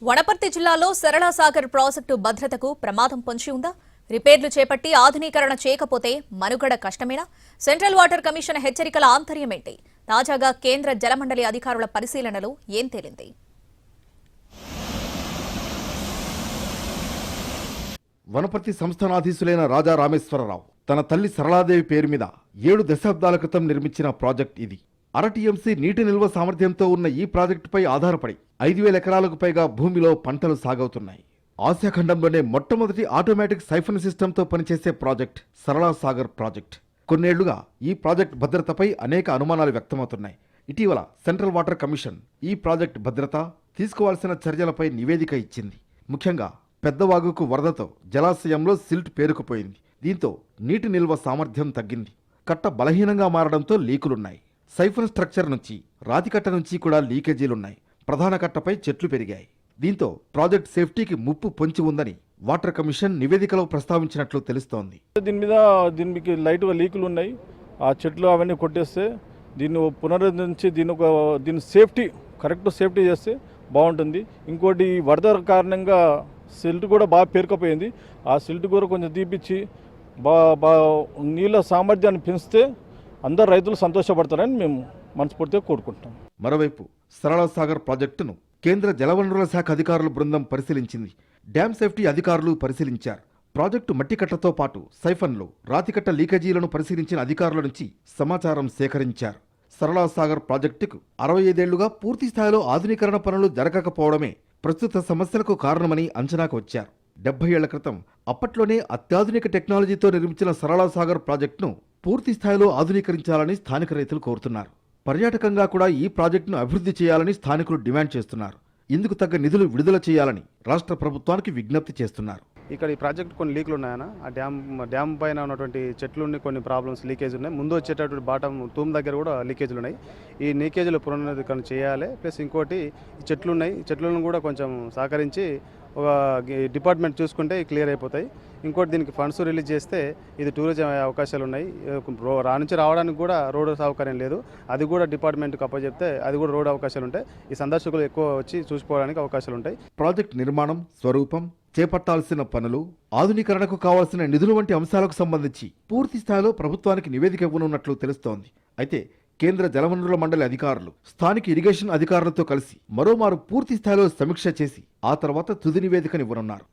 వనపర్తి జిల్లాలో సరళ సాగర్ ప్రాజెక్టు భద్రతకు ప్రమాదం పొంచి ఉందా? రిపేర్లు చేపట్టి ఆధునీకరణ చేయకపోతే మనుగడ కష్టమేనా? సెంట్రల్ వాటర్ కమిషన్ హెచ్చరికల ఆంతర్యమేంటి? తాజాగా కేంద్ర జలమండలి అధికారుల పరిశీలనలో ఏం తేలింది? వనపర్తి సంస్థానాధీశులైన రాజా రామేశ్వరరావు తన తల్లి సరళాదేవి పేరు మీద 7 దశాబ్దాల క్రితం నిర్మించిన ప్రాజెక్ట్ ఇది. టీఎంసీ నీటి నిల్వ సామర్థ్యంతో ఉన్న ఈ ప్రాజెక్టుపై ఆధారపడి 5,000 ఎకరాలకు పైగా భూమిలో పంటలు సాగవుతున్నాయి. ఆసియా ఖండంలోనే మొట్టమొదటి ఆటోమేటిక్ సైఫన్ సిస్టంతో పనిచేసే ప్రాజెక్ట్ సరళా సాగర్ ప్రాజెక్ట్. కొన్నేళ్లుగా ఈ ప్రాజెక్ట్ భద్రతపై అనేక అనుమానాలు వ్యక్తమవుతున్నాయి. ఇటీవల సెంట్రల్ వాటర్ కమిషన్ ఈ ప్రాజెక్ట్ భద్రత, తీసుకోవాల్సిన చర్యలపై నివేదిక ఇచ్చింది. ముఖ్యంగా పెద్దవాగుకు వరదతో జలాశయంలో సిల్ట్ పేరుకుపోయింది. దీంతో నీటి నిల్వ సామర్థ్యం తగ్గింది. కట్ట బలహీనంగా మారడంతో లీకులున్నాయి. సైఫన్ స్ట్రక్చర్ నుంచి, రాతికట్ట నుంచి కూడా లీకేజీలున్నాయి. ప్రధాన కట్టపై చెట్లు పెరిగాయి. దీంతో ప్రాజెక్ట్ సేఫ్టీకి ముప్పు పొంచి ఉందని వాటర్ కమిషన్ నివేదికలో ప్రస్తావించినట్లు తెలుస్తోంది. దీనికి లైట్గా లీకులు ఉన్నాయి. ఆ చెట్లు అవన్నీ కొట్టేస్తే దీన్ని పునరుద్ధరించి దీని సేఫ్టీ సేఫ్టీ చేస్తే బాగుంటుంది. ఇంకోటి వరద కారణంగా సిల్ట్ కూడా బాగా పేరుకపోయింది. ఆ సిల్ట్ కూడా కొంచెం తీపిచ్చి నీళ్ళ సామర్థ్యాన్ని పెంచితే అందరు రైతులు సంతోషపడతారని మేము మనస్ఫూర్తిగా కోరుకుంటాం. మరోవైపు సరళ సాగర్ ప్రాజెక్టును కేంద్ర జలవనరుల శాఖ అధికారుల బృందం పరిశీలించింది. డ్యామ్ సేఫ్టీ అధికారులు పరిశీలించారు. ప్రాజెక్టు మట్టికట్టతో పాటు సైఫన్లో రాతికట్ట లీకేజీలను పరిశీలించిన అధికారుల నుంచి సమాచారం సేకరించారు. సరళా సాగర్ ప్రాజెక్టుకు 65 ఏళ్లుగా పూర్తి స్థాయిలో ఆధునీకరణ పనులు జరగకపోవడమే ప్రస్తుత సమస్యలకు కారణమని అంచనాకు వచ్చారు. 70 ఏళ్ల క్రితం అప్పట్లోనే అత్యాధునిక టెక్నాలజీతో నిర్మించిన సరళా సాగర్ ప్రాజెక్టును పూర్తి స్థాయిలో ఆధునీకరించాలని స్థానిక రైతులు కోరుతున్నారు. పర్యాటకంగా కూడా ఈ ప్రాజెక్టును అభివృద్ధి చేయాలని స్థానికులు డిమాండ్ చేస్తున్నారు. ఇందుకు తగ్గ నిధులు విడుదల చేయాలని రాష్ట్ర ప్రభుత్వానికి విజ్ఞప్తి చేస్తున్నారు. ఇక్కడ ఈ ప్రాజెక్ట్ కొన్ని లీకులు ఉన్నాయన్న. ఆ డ్యామ్ పైన ఉన్నటువంటి చెట్లు కొన్ని ప్రాబ్లమ్స్, లీకేజ్ ఉన్నాయి. ముందు వచ్చేటటువంటి బాటం తూమ్ దగ్గర కూడా లీకేజీలు ఉన్నాయి. ఈ లీకేజీలు పునరుద్ధరణ చేయాలి. ప్లస్ ఇంకోటి చెట్లు ఉన్నాయి. ఈ చెట్లను కూడా కొంచెం సహకరించి ఒక డిపార్ట్మెంట్ చూసుకుంటే క్లియర్ అయిపోతాయి. ఇంకోటి దీనికి ఫండ్స్ రిలీజ్ చేస్తే ఇది టూరిజం అయ్యే అవకాశాలు ఉన్నాయి. నుంచి రావడానికి కూడా రోడ్డు సౌకర్యం లేదు. అది కూడా డిపార్ట్మెంట్కి అప్పచెప్తే అది కూడా రోడ్డు అవకాశాలు ఉంటాయి. ఈ సందర్శకులు ఎక్కువ వచ్చి చూసుకోవడానికి అవకాశాలు ఉంటాయి. ప్రాజెక్ట్ నిర్మాణం, స్వరూపం, చేపట్టాల్సిన పనులు, ఆధునీకరణకు కావాల్సిన నిధులు వంటి అంశాలకు సంబంధించి పూర్తి స్థాయిలో ప్రభుత్వానికి నివేదిక ఇవ్వనున్నట్లు తెలుస్తోంది. అయితే కేంద్ర జలవనరుల మండలి అధికారులు స్థానిక ఇరిగేషన్ అధికారులతో కలిసి మరోమారు పూర్తి స్థాయిలో సమీక్ష చేసి ఆ తర్వాత తుది నివేదికనివ్వనున్నారు.